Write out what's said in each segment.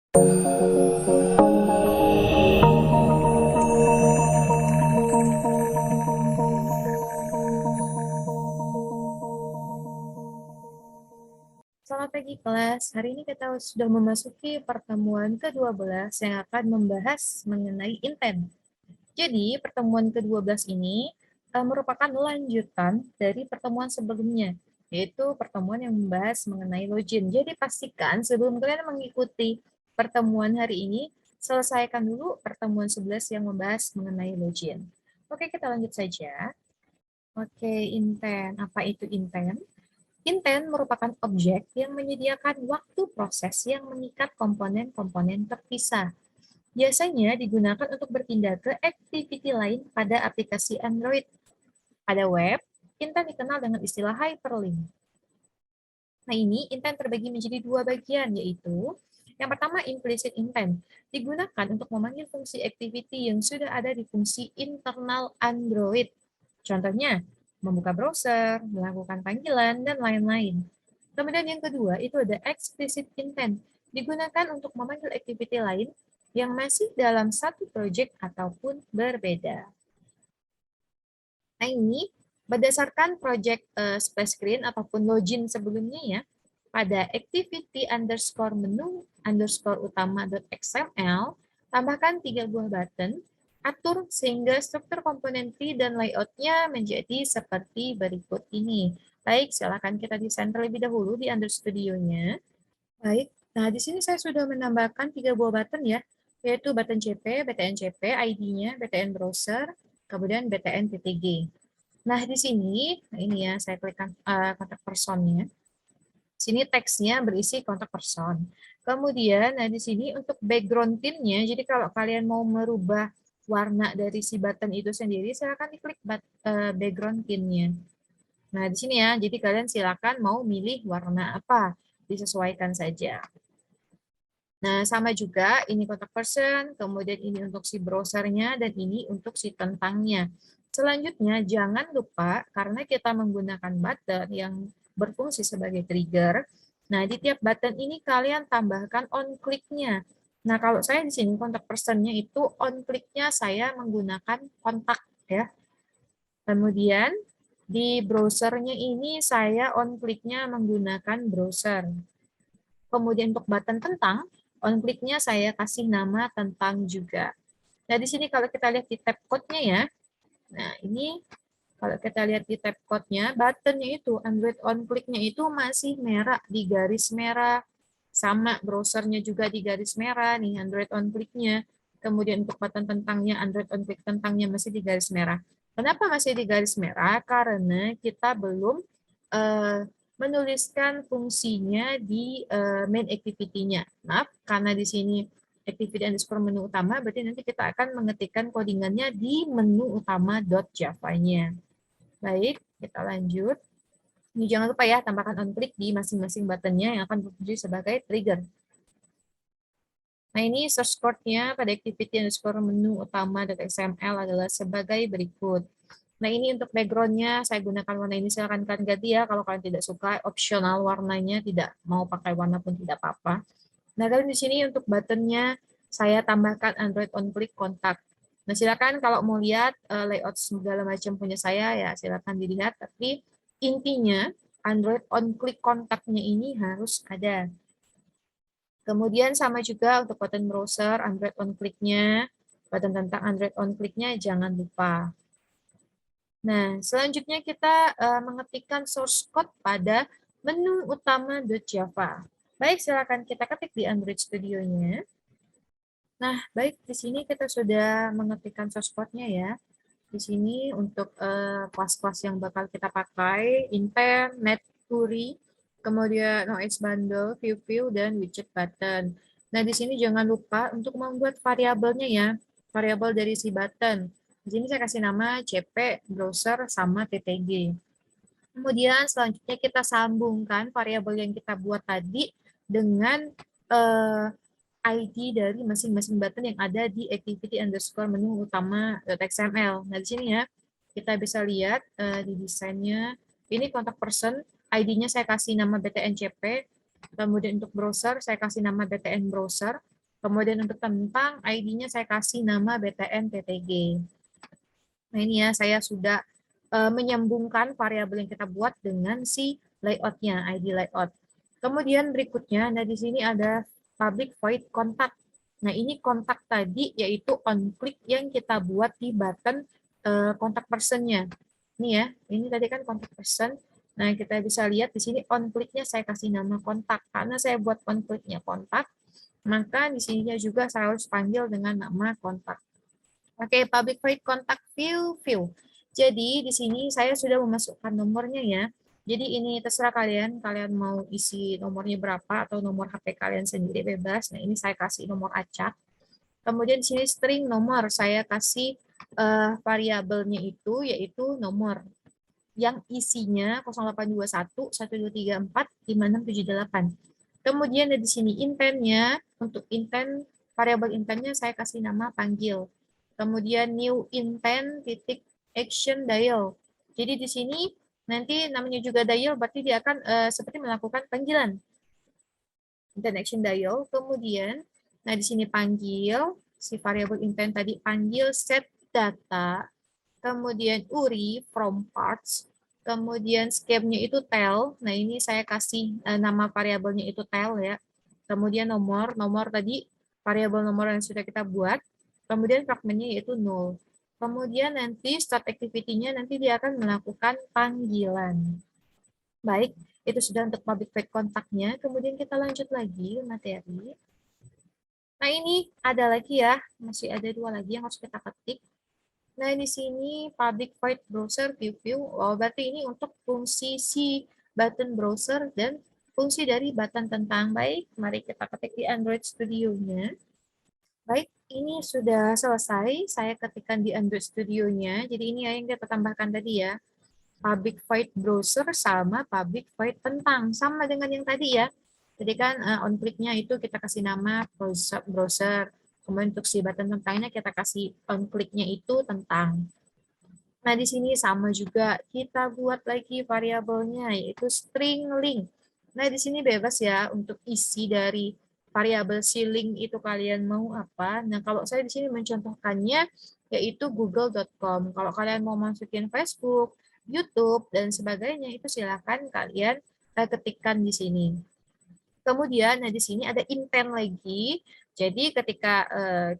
Selamat pagi kelas. Hari ini kita sudah memasuki pertemuan ke-12 yang akan membahas mengenai intent. Jadi, pertemuan ke-12 ini merupakan lanjutan dari pertemuan sebelumnya, yaitu pertemuan yang membahas mengenai login. Jadi, pastikan sebelum kalian mengikuti pertemuan hari ini, selesaikan dulu pertemuan 11 yang membahas mengenai login. Oke, kita lanjut saja. Oke, intent. Apa itu intent? Intent merupakan objek yang menyediakan waktu proses yang mengikat komponen-komponen terpisah. Biasanya digunakan untuk berpindah ke activity lain pada aplikasi Android. Pada web, intent dikenal dengan istilah hyperlink. Nah, ini intent terbagi menjadi dua bagian, yaitu yang pertama implicit intent, digunakan untuk memanggil fungsi activity yang sudah ada di fungsi internal Android. Contohnya, membuka browser, melakukan panggilan, dan lain-lain. Kemudian yang kedua, itu ada explicit intent, digunakan untuk memanggil activity lain yang masih dalam satu project ataupun berbeda. Nah, ini berdasarkan project splash screen ataupun login sebelumnya ya, pada activity underscore menu underscore utama.xml, tambahkan 3 buah button, atur sehingga struktur komponen tree dan layoutnya menjadi seperti berikut ini. Baik, silakan kita desain terlebih dahulu di Android Studio-nya. Baik, nah di sini saya sudah menambahkan 3 buah button ya, yaitu button CP, BTN CP, ID-nya, BTN Browser, kemudian BTN PTG. Nah, di sini, nah ini ya, saya klikkan kontak personnya. Sini teksnya berisi kontak person. Kemudian, nah di sini untuk background theme-nya, jadi kalau kalian mau merubah warna dari si button itu sendiri, silakan diklik background theme-nya. Nah, di sini ya, jadi kalian silakan mau milih warna apa, disesuaikan saja. Nah, sama juga ini kontak person, kemudian ini untuk si browsernya, dan ini untuk si tentangnya. Selanjutnya, jangan lupa, karena kita menggunakan button yang berfungsi sebagai trigger, nah di tiap button ini kalian tambahkan on click-nya. Nah, kalau saya di sini kontak person-nya itu on click-nya saya menggunakan kontak ya. Kemudian di browser-nya ini saya on click-nya menggunakan browser. Kemudian untuk button tentang, on click-nya saya kasih nama tentang juga. Nah, di sini kalau kita lihat di tab code-nya ya, nah ini kalau kita lihat di tab code-nya, button-nya itu, Android on click-nya itu masih merah, di garis merah. Sama browser-nya juga di garis merah, nih Android on click-nya. Kemudian untuk button tentangnya, Android on click tentangnya masih di garis merah. Kenapa masih di garis merah? Karena kita belum uh, menuliskan fungsinya di main activity-nya. Maaf, karena di sini activity underscore menu utama, berarti nanti kita akan mengetikkan codingannya di menu utama.java-nya. Baik, kita lanjut. Ini jangan lupa ya, tambahkan on click di masing-masing buttonnya yang akan berfungsi sebagai trigger. Nah, ini source code-nya pada activity underscore menu utama.xml adalah sebagai berikut. Nah, ini untuk background-nya, saya gunakan warna ini, silahkan kalian ganti ya, kalau kalian tidak suka, optional warnanya, tidak mau pakai warna pun tidak apa-apa. Nah, dan di sini untuk button-nya, saya tambahkan Android on click kontak. Nah, silakan kalau mau lihat layout segala macam punya saya, ya silakan dilihat, tapi intinya Android on click kontaknya ini harus ada. Kemudian sama juga untuk button browser, Android on click-nya, button tentang Android on click-nya jangan lupa. Nah, selanjutnya kita mengetikkan source code pada menu utama.java. Baik, silakan kita ketik di Android Studio-nya. Nah, baik, di sini kita sudah mengetikkan source code-nya ya. Di sini untuk kelas-kelas yang bakal kita pakai, intent, netquery, kemudian OS bundle, view, dan widget button. Nah, di sini jangan lupa untuk membuat variabelnya ya, variabel dari si button. Di sini saya kasih nama CP, browser, sama TTG. Kemudian selanjutnya kita sambungkan variabel yang kita buat tadi dengan ID dari masing-masing button yang ada di activity underscore menu utama.xml. Nah, di sini ya, kita bisa lihat di desainnya, ini kontak person, ID-nya saya kasih nama BTN CP, kemudian untuk browser, saya kasih nama BTN Browser, Kemudian untuk tentang, ID-nya saya kasih nama BTN-TTG. Nah ini ya, saya sudah menyambungkan variabel yang kita buat dengan si layout-nya, ID layout. Kemudian berikutnya, nah di sini ada public void contact. Nah ini kontak tadi yaitu on click yang kita buat di button contact person-nya. Ini ya, ini tadi kan contact person. Nah kita bisa lihat di sini on click-nya saya kasih nama kontak. Karena saya buat on click-nya kontak, maka di sininya juga saya harus panggil dengan nama kontak. Oke, public void contact view. Jadi di sini saya sudah memasukkan nomornya ya. Jadi ini terserah kalian mau isi nomornya berapa atau nomor HP kalian sendiri bebas. Nah ini saya kasih nomor acak. Kemudian di sini string nomor saya kasih variabelnya itu yaitu nomor yang isinya 0821 1234 5678. Kemudian di sini intentnya untuk intent variabel intentnya saya kasih nama panggil. Kemudian new intent titik action dial. Jadi di sini nanti namanya juga dial berarti dia akan seperti melakukan panggilan. Intent action dial. Kemudian nah di sini panggil si variabel intent tadi panggil set data. Kemudian URI from parts. Kemudian scheme-nya itu tel. Nah, ini saya kasih nama variabelnya itu tel ya. Kemudian nomor tadi variabel nomor yang sudah kita buat. Kemudian fragmentnya yaitu null. Kemudian nanti start activity-nya nanti dia akan melakukan panggilan. Baik, itu sudah untuk public void kontaknya. Kemudian kita lanjut lagi materi. Nah, ini ada lagi ya, masih ada dua lagi yang harus kita ketik. Nah, di sini public void browser view. Oh, berarti ini untuk fungsi si button browser dan fungsi dari button tentang. Baik, mari kita ketik di Android Studio-nya. Baik, ini sudah selesai. Saya ketikkan di Android Studio-nya. Jadi ini yang kita tambahkan tadi ya. Public void browser sama public void tentang. Sama dengan yang tadi ya. Jadi kan on click-nya itu kita kasih nama browser. Kemudian untuk si button tentangnya kita kasih on click-nya itu tentang. Nah, di sini sama juga kita buat lagi variabelnya yaitu string link. Nah, di sini bebas ya untuk isi dari variabel si link itu kalian mau apa. Nah, kalau saya di sini mencontohkannya yaitu google.com. Kalau kalian mau masukin Facebook, YouTube dan sebagainya itu silakan kalian ketikkan di sini. Kemudian, nah di sini ada intent lagi. Jadi ketika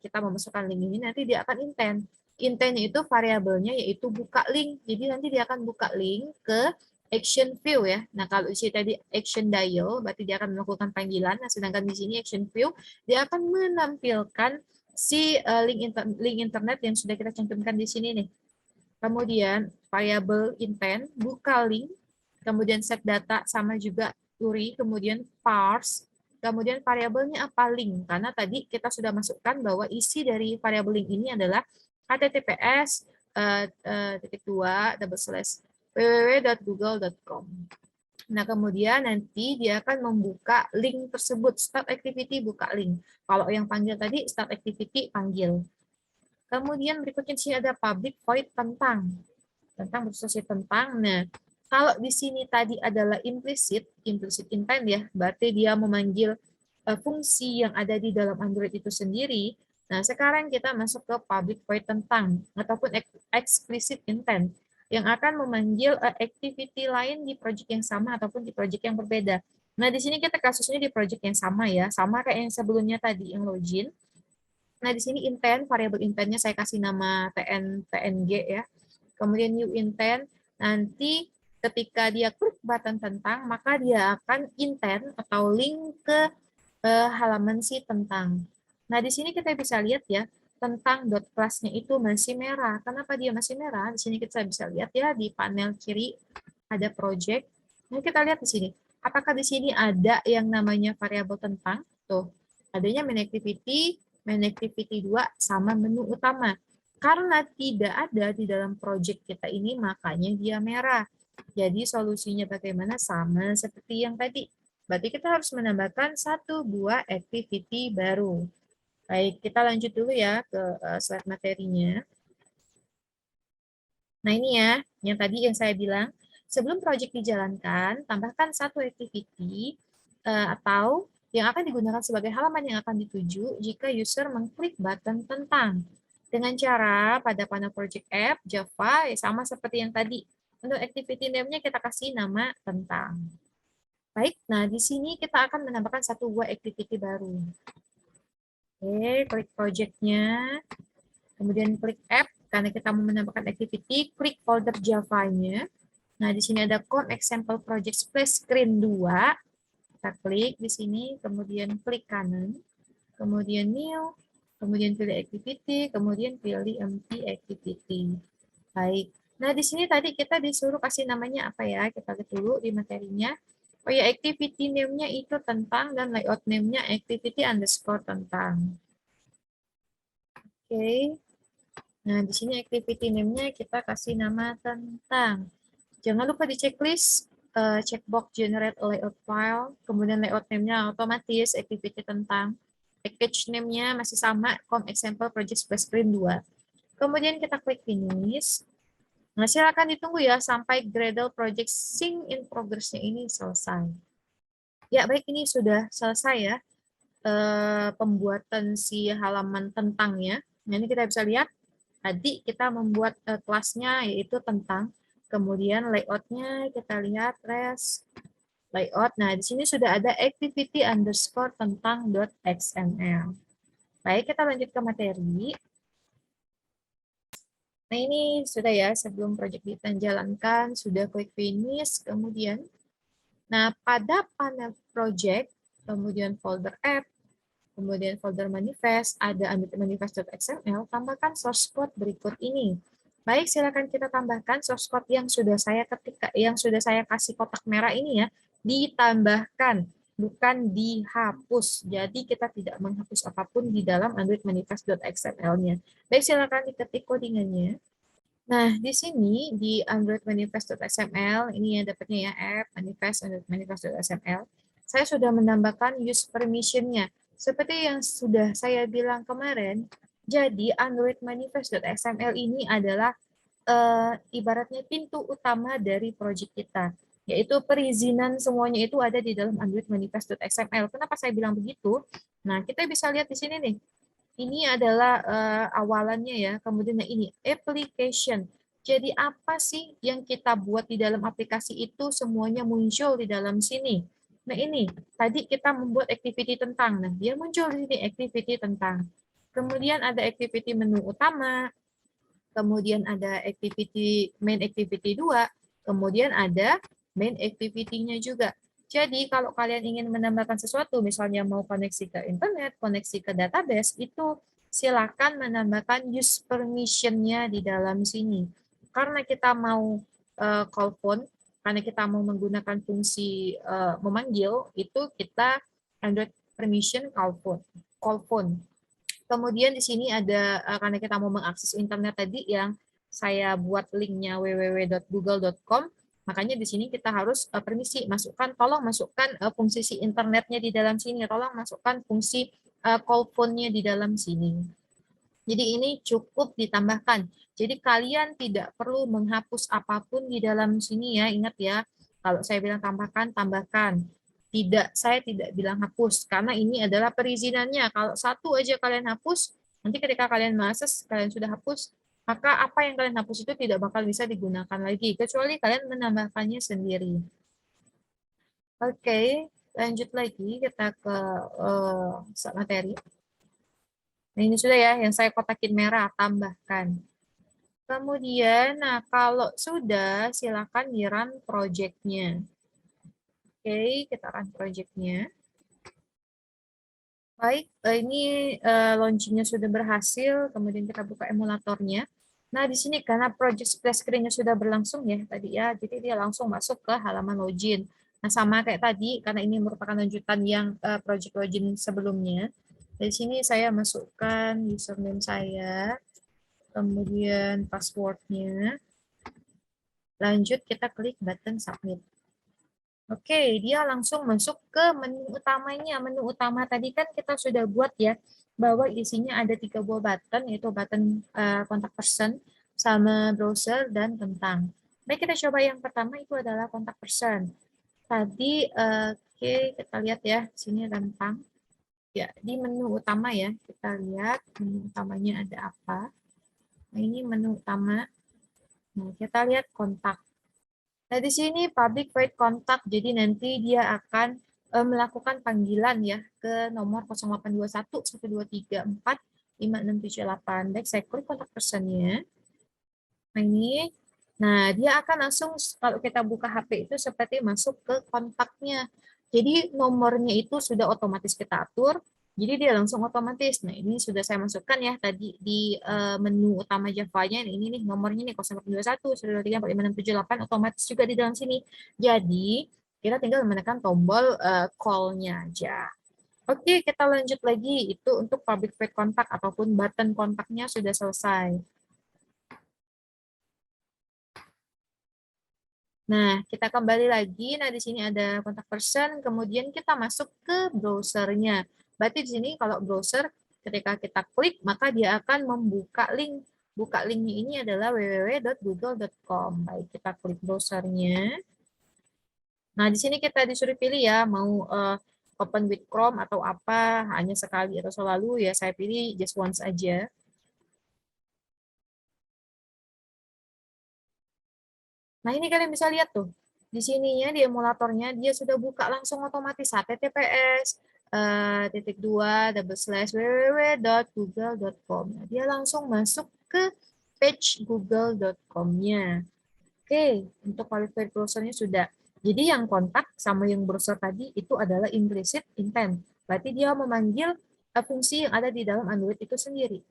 kita memasukkan link ini, nanti dia akan intent. Intentnya itu variabelnya yaitu buka link. Jadi nanti dia akan buka link ke action view ya. Nah kalau di sini tadi action dial, berarti dia akan melakukan panggilan. Nah sedangkan di sini action view, dia akan menampilkan si link internet yang sudah kita cantumkan di sini nih. Kemudian variabel intent, buka link, kemudian set data sama juga URI, kemudian parse, kemudian variabelnya apa link, karena tadi kita sudah masukkan bahwa isi dari variabel link ini adalah https www.google.com. Nah, kemudian nanti dia akan membuka link tersebut, start activity buka link. Kalau yang panggil tadi start activity panggil. Kemudian berikutnya di sini ada public void tentang bersosial tentang. Nah, kalau di sini tadi adalah implicit intent ya, berarti dia memanggil fungsi yang ada di dalam Android itu sendiri. Nah, sekarang kita masuk ke public void tentang ataupun explicit intent yang akan memanggil activity lain di project yang sama ataupun di project yang berbeda. Nah, di sini kita kasusnya di project yang sama ya, sama kayak yang sebelumnya tadi yang login. Nah, di sini intent, variabel intentnya saya kasih nama tng ya. Kemudian new intent, nanti ketika dia klik button tentang, maka dia akan intent atau link ke halaman si tentang. Nah, di sini kita bisa lihat ya, tentang dot class-nya itu masih merah. Kenapa dia masih merah? Di sini kita bisa lihat ya, di panel kiri ada project. Nah, kita lihat di sini. Apakah di sini ada yang namanya variabel tentang? Tuh, adanya main activity 2 sama menu utama. Karena tidak ada di dalam project kita ini, makanya dia merah. Jadi solusinya bagaimana? Sama seperti yang tadi. Berarti kita harus menambahkan 1 buah activity baru. Baik, kita lanjut dulu ya ke slide materinya. Nah ini ya, yang tadi yang saya bilang, sebelum project dijalankan, tambahkan 1 activity atau yang akan digunakan sebagai halaman yang akan dituju jika user mengklik button tentang. Dengan cara pada panel project app, Java, ya sama seperti yang tadi. Untuk activity name-nya kita kasih nama tentang. Baik, nah di sini kita akan menambahkan satu buah activity baru. Oke, klik project-nya, kemudian klik app, karena kita mau menambahkan activity, klik folder Java-nya. Nah, di sini ada Code Example Project Splash Screen 2. Kita klik di sini, kemudian klik kanan, kemudian New, kemudian pilih Activity, kemudian pilih Empty Activity. Baik. Nah, di sini tadi kita disuruh kasih namanya apa ya? Kita lihat dulu di materinya. Oh ya, activity name-nya itu tentang dan layout name-nya activity underscore tentang. Oke. Nah, di sini activity name-nya kita kasih nama tentang. Jangan lupa di checklist checkbox generate layout file, kemudian layout name-nya otomatis, activity tentang. Package name-nya masih sama, com example project splash screen 2. Kemudian kita klik finish. Nah, silakan ditunggu ya sampai Gradle project sync in progress-nya ini selesai. Ya, baik, ini sudah selesai ya pembuatan si halaman tentangnya. Nah, ini kita bisa lihat tadi kita membuat kelasnya yaitu tentang, kemudian layout-nya kita lihat res layout. Nah, di sini sudah ada activity underscore tentang .xml. Baik, kita lanjut ke materi. Nah, ini sudah ya, sebelum project kita jalankan, sudah klik finish, kemudian, nah, pada panel project, kemudian folder app, kemudian folder manifest, ada manifest.xml, tambahkan source code berikut ini. Baik, silakan kita tambahkan source code yang sudah saya kasih kotak merah ini ya, ditambahkan, bukan dihapus. Jadi kita tidak menghapus apapun di dalam Android manifest.xml-nya. Baik, silakan diketik codingannya. Nah, di sini di Android manifest.xml, ini ya dapatnya ya, app manifest Android manifest.xml. Saya sudah menambahkan use permission-nya. Seperti yang sudah saya bilang kemarin, jadi Android manifest.xml ini adalah ibaratnya pintu utama dari project kita, yaitu perizinan semuanya itu ada di dalam Android manifest.xml. Kenapa saya bilang begitu? Nah, kita bisa lihat di sini nih. Ini adalah awalannya ya. Kemudian ini application. Jadi apa sih yang kita buat di dalam aplikasi itu semuanya muncul di dalam sini. Nah ini, tadi kita membuat activity tentang. Nah dia muncul di sini activity tentang. Kemudian ada activity menu utama. Kemudian ada activity main activity 2. Kemudian ada main activity-nya juga. Jadi kalau kalian ingin menambahkan sesuatu, misalnya mau koneksi ke internet, koneksi ke database, itu silakan menambahkan use permission-nya di dalam sini. Karena kita mau call phone, karena kita mau menggunakan fungsi memanggil, itu kita Android permission call phone. Kemudian di sini ada karena kita mau mengakses internet tadi yang saya buat linknya www.google.com, makanya di sini kita harus permisi tolong masukkan fungsi si internetnya di dalam sini, tolong masukkan fungsi call phone-nya di dalam sini. Jadi ini cukup ditambahkan. Jadi kalian tidak perlu menghapus apapun di dalam sini ya, ingat ya. Kalau saya bilang tambahkan, tambahkan. Tidak, saya tidak bilang hapus, karena ini adalah perizinannya. Kalau satu aja kalian hapus, nanti ketika kalian mengakses, kalian sudah hapus, maka apa yang kalian hapus itu tidak bakal bisa digunakan lagi, kecuali kalian menambahkannya sendiri. Oke, lanjut lagi kita ke materi. Nah, ini sudah ya, yang saya kotakin merah, tambahkan. Kemudian, nah kalau sudah, silakan di-run project-nya. Oke, kita run project-nya. Baik, ini launching-nya sudah berhasil, kemudian kita buka emulatornya. Nah, di sini karena project splash screen-nya sudah berlangsung ya tadi ya, jadi dia langsung masuk ke halaman login. Nah, sama kayak tadi, karena ini merupakan lanjutan yang project login sebelumnya. Di sini saya masukkan username saya, kemudian password-nya. Lanjut, kita klik button submit. Oke, dia langsung masuk ke menu utamanya. Menu utama tadi kan kita sudah buat ya, bahwa isinya ada 3 buah button, yaitu button kontak person, sama browser, dan tentang. Baik, kita coba yang pertama itu adalah kontak person. Tadi, oke, kita lihat ya, sini rentang. Ya, di menu utama ya, kita lihat menu utamanya ada apa. Nah, ini menu utama. Nah, kita lihat kontak. Nah, di sini public void contact, jadi nanti dia akan melakukan panggilan ya ke nomor 0821 1234 5678. Baik, saya klik kontak personnya. Nah, ini. Nah, dia akan langsung kalau kita buka HP itu seperti masuk ke kontaknya. Jadi nomornya itu sudah otomatis kita atur. Jadi dia langsung otomatis. Nah, ini sudah saya masukkan ya tadi di menu utama Java-nya. Ini nih nomornya nih 0821 1234567 otomatis juga di dalam sini. Jadi kita tinggal menekan tombol call-nya aja. Oke, kita lanjut lagi. Itu untuk public void contact ataupun button kontaknya sudah selesai. Nah, kita kembali lagi. Nah, di sini ada kontak person, kemudian kita masuk ke browsernya. Berarti di sini kalau browser, ketika kita klik, maka dia akan membuka link. Buka linknya ini adalah www.google.com. Baik, kita klik browsernya. Nah, di sini kita disuruh pilih ya, mau open with Chrome atau apa, hanya sekali atau selalu ya. Saya pilih just once aja. Nah, ini kalian bisa lihat tuh. Di sininya di emulatornya dia sudah buka langsung otomatis https titik dua double slash www.google.com. Nah, dia langsung masuk ke page google.com-nya. Oke, untuk qualified browsernya sudah. Jadi yang kontak sama yang browser tadi itu adalah implicit intent. Berarti dia memanggil fungsi yang ada di dalam Android itu sendiri.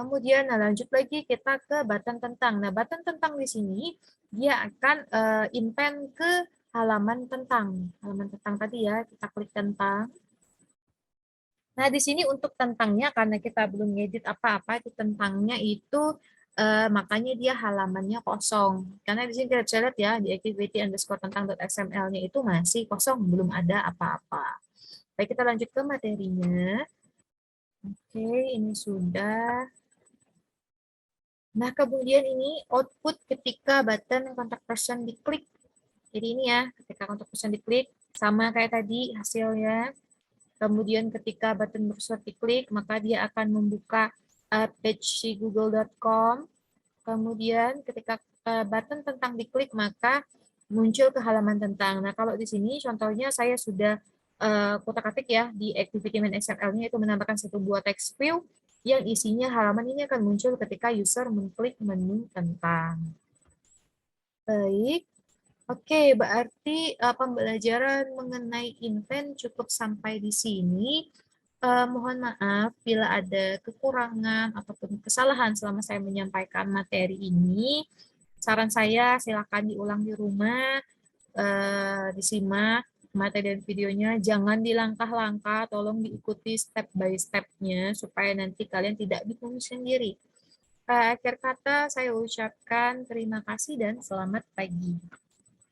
Kemudian, nah lanjut lagi kita ke button tentang. Nah, button tentang di sini dia akan intent ke halaman tentang. Halaman tentang tadi ya, kita klik tentang. Nah, di sini untuk tentangnya karena kita belum ngedit apa-apa, itu tentangnya itu makanya dia halamannya kosong. Karena di sini kita bisa lihat ya, di activity underscore tentang.xml-nya itu masih kosong, belum ada apa-apa. Baik, kita lanjut ke materinya. Oke, ini sudah. Nah, kemudian ini output ketika button contact person diklik. Jadi ini ya, ketika contact person diklik, sama kayak tadi hasilnya. Kemudian ketika button browser diklik, maka dia akan membuka page si google.com. Kemudian ketika button tentang diklik, maka muncul ke halaman tentang. Nah, kalau di sini contohnya saya sudah kotak-atik ya di activity main XML-nya itu menambahkan satu buah text view yang isinya halaman ini akan muncul ketika user mengklik menu tentang. Baik, oke, berarti pembelajaran mengenai invent cukup sampai di sini. Mohon maaf bila ada kekurangan ataupun kesalahan selama saya menyampaikan materi ini. Saran saya silakan diulang di rumah, disimak materi dan videonya, jangan dilangkah-langkah, tolong diikuti step by step-nya supaya nanti kalian tidak bingung sendiri. Akhir kata saya ucapkan terima kasih dan selamat pagi.